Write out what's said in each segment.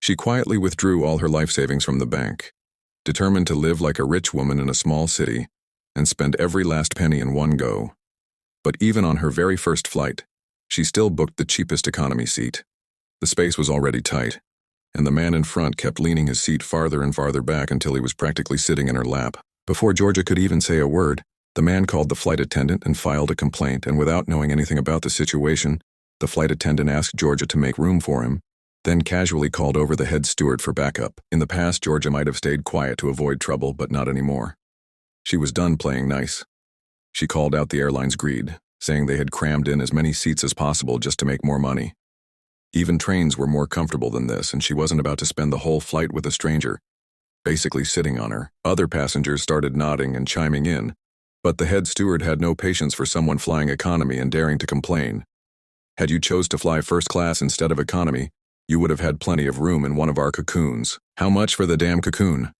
She quietly withdrew all her life savings from the bank, determined to live like a rich woman in a small city and spend every last penny in one go. But even on her very first flight, she still booked the cheapest economy seat. The space was already tight, and the man in front kept leaning his seat farther and farther back until he was practically sitting in her lap. Before Georgia could even say a word, the man called the flight attendant and filed a complaint, and without knowing anything about the situation, the flight attendant asked Georgia to make room for him, then casually called over the head steward for backup. In the past, Georgia might have stayed quiet to avoid trouble, but not anymore. She was done playing nice. She called out the airline's greed, saying they had crammed in as many seats as possible just to make more money. Even trains were more comfortable than this, and she wasn't about to spend the whole flight with a stranger, basically sitting on her. Other passengers started nodding and chiming in, but the head steward had no patience for someone flying economy and daring to complain. Had you chose to fly first class instead of economy, you would have had plenty of room in one of our cocoons. How much for the damn cocoon?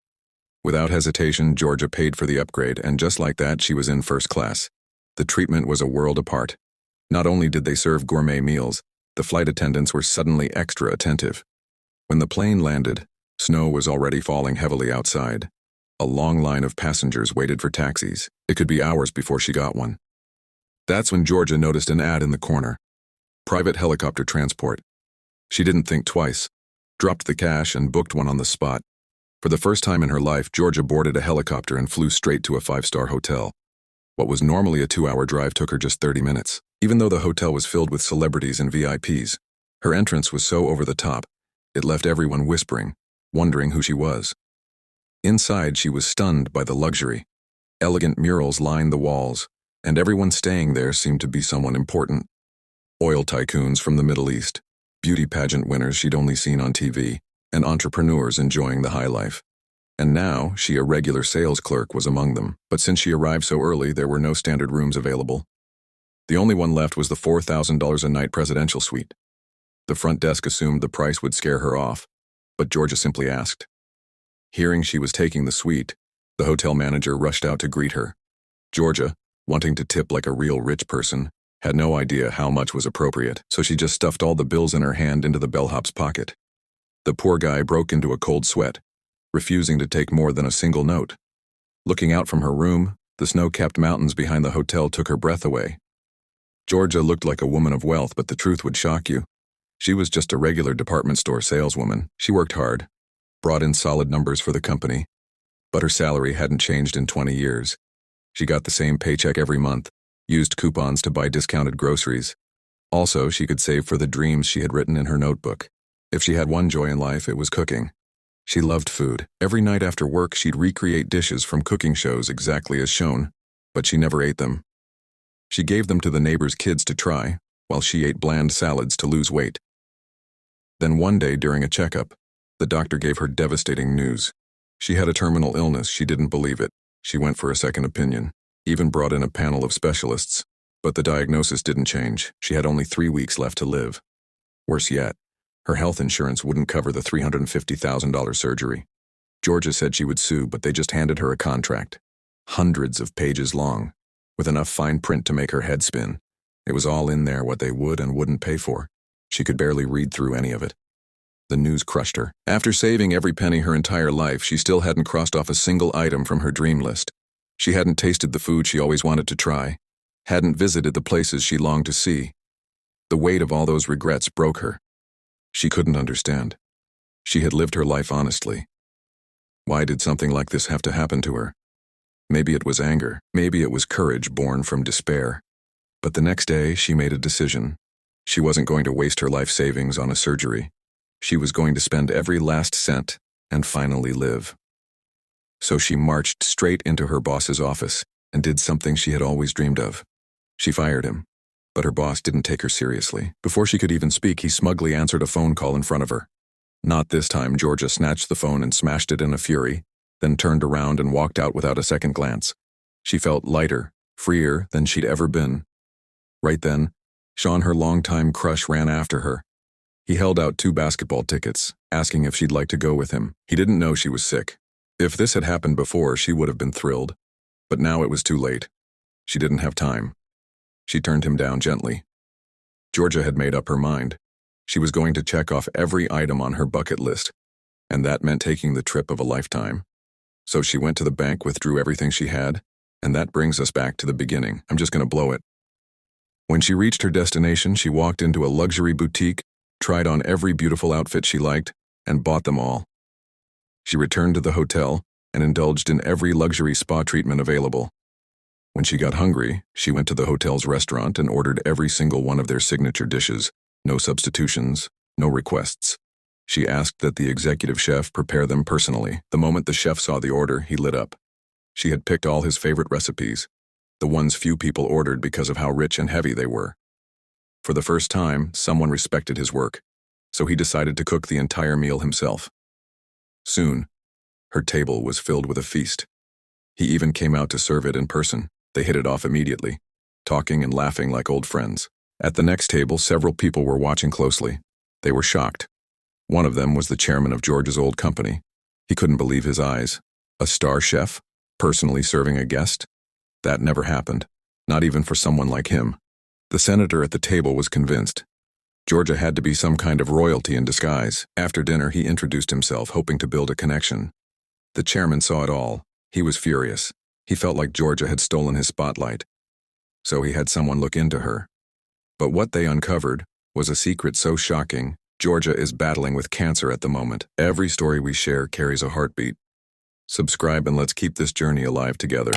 Without hesitation, Georgia paid for the upgrade, and just like that, she was in first class. The treatment was a world apart. Not only did they serve gourmet meals, the flight attendants were suddenly extra attentive. When the plane landed, snow was already falling heavily outside. A long line of passengers waited for taxis. It could be hours before she got one. That's when Georgia noticed an ad in the corner. Private helicopter transport. She didn't think twice, dropped the cash and booked one on the spot. For the first time in her life, Georgia boarded a helicopter and flew straight to a 5-star hotel. What was normally a 2-hour drive took her just 30 minutes. Even though the hotel was filled with celebrities and VIPs, her entrance was so over the top, it left everyone whispering, wondering who she was. Inside, she was stunned by the luxury. Elegant murals lined the walls, and everyone staying there seemed to be someone important. Oil tycoons from the Middle East, beauty pageant winners she'd only seen on TV, and entrepreneurs enjoying the high life. And now, she, a regular sales clerk, was among them. But since she arrived so early, there were no standard rooms available. The only one left was the $4,000 a night presidential suite. The front desk assumed the price would scare her off, but Georgia simply asked. Hearing she was taking the suite, the hotel manager rushed out to greet her. Georgia, wanting to tip like a real rich person, had no idea how much was appropriate, so she just stuffed all the bills in her hand into the bellhop's pocket. The poor guy broke into a cold sweat, refusing to take more than a single note. Looking out from her room, the snow-capped mountains behind the hotel took her breath away. Georgia looked like a woman of wealth, but the truth would shock you. She was just a regular department store saleswoman. She worked hard, brought in solid numbers for the company, but her salary hadn't changed in 20 years. She got the same paycheck every month, used coupons to buy discounted groceries. Also, she could save for the dreams she had written in her notebook. If she had one joy in life, it was cooking. She loved food. Every night after work, she'd recreate dishes from cooking shows exactly as shown, but she never ate them. She gave them to the neighbors' kids to try, while she ate bland salads to lose weight. Then one day during a checkup, the doctor gave her devastating news. She had a terminal illness. She didn't believe it. She went for a second opinion, even brought in a panel of specialists, but the diagnosis didn't change. She had only 3 weeks left to live. Worse yet, her health insurance wouldn't cover the $350,000 surgery. Georgia said she would sue, but they just handed her a contract, hundreds of pages long, with enough fine print to make her head spin. It was all in there what they would and wouldn't pay for. She could barely read through any of it. The news crushed her. After saving every penny her entire life, she still hadn't crossed off a single item from her dream list. She hadn't tasted the food she always wanted to try, hadn't visited the places she longed to see. The weight of all those regrets broke her. She couldn't understand. She had lived her life honestly. Why did something like this have to happen to her? Maybe it was anger. Maybe it was courage born from despair. But the next day, she made a decision. She wasn't going to waste her life savings on a surgery. She was going to spend every last cent and finally live. So she marched straight into her boss's office and did something she had always dreamed of. She fired him, but her boss didn't take her seriously. Before she could even speak, he smugly answered a phone call in front of her. Not this time. Georgia snatched the phone and smashed it in a fury, then turned around and walked out without a second glance. She felt lighter, freer than she'd ever been. Right then, Sean, her longtime crush, ran after her. He held out 2 basketball tickets, asking if she'd like to go with him. He didn't know she was sick. If this had happened before, she would have been thrilled. But now it was too late. She didn't have time. She turned him down gently. Georgia had made up her mind. She was going to check off every item on her bucket list, and that meant taking the trip of a lifetime. So she went to the bank, withdrew everything she had, and that brings us back to the beginning. I'm just going to blow it. When she reached her destination, she walked into a luxury boutique, tried on every beautiful outfit she liked, and bought them all. She returned to the hotel and indulged in every luxury spa treatment available. When she got hungry, she went to the hotel's restaurant and ordered every single one of their signature dishes. No substitutions, no requests. She asked that the executive chef prepare them personally. The moment the chef saw the order, he lit up. She had picked all his favorite recipes, the ones few people ordered because of how rich and heavy they were. For the first time, someone respected his work, so he decided to cook the entire meal himself. Soon, her table was filled with a feast. He even came out to serve it in person. They hit it off immediately, talking and laughing like old friends. At the next table, several people were watching closely. They were shocked. One of them was the chairman of George's old company. He couldn't believe his eyes. A star chef, personally serving a guest? That never happened, not even for someone like him. The senator at the table was convinced. Georgia had to be some kind of royalty in disguise. After dinner, he introduced himself, hoping to build a connection. The chairman saw it all. He was furious. He felt like Georgia had stolen his spotlight. So he had someone look into her. But what they uncovered was a secret so shocking. Georgia is battling with cancer at the moment. Every story we share carries a heartbeat. Subscribe and let's keep this journey alive together.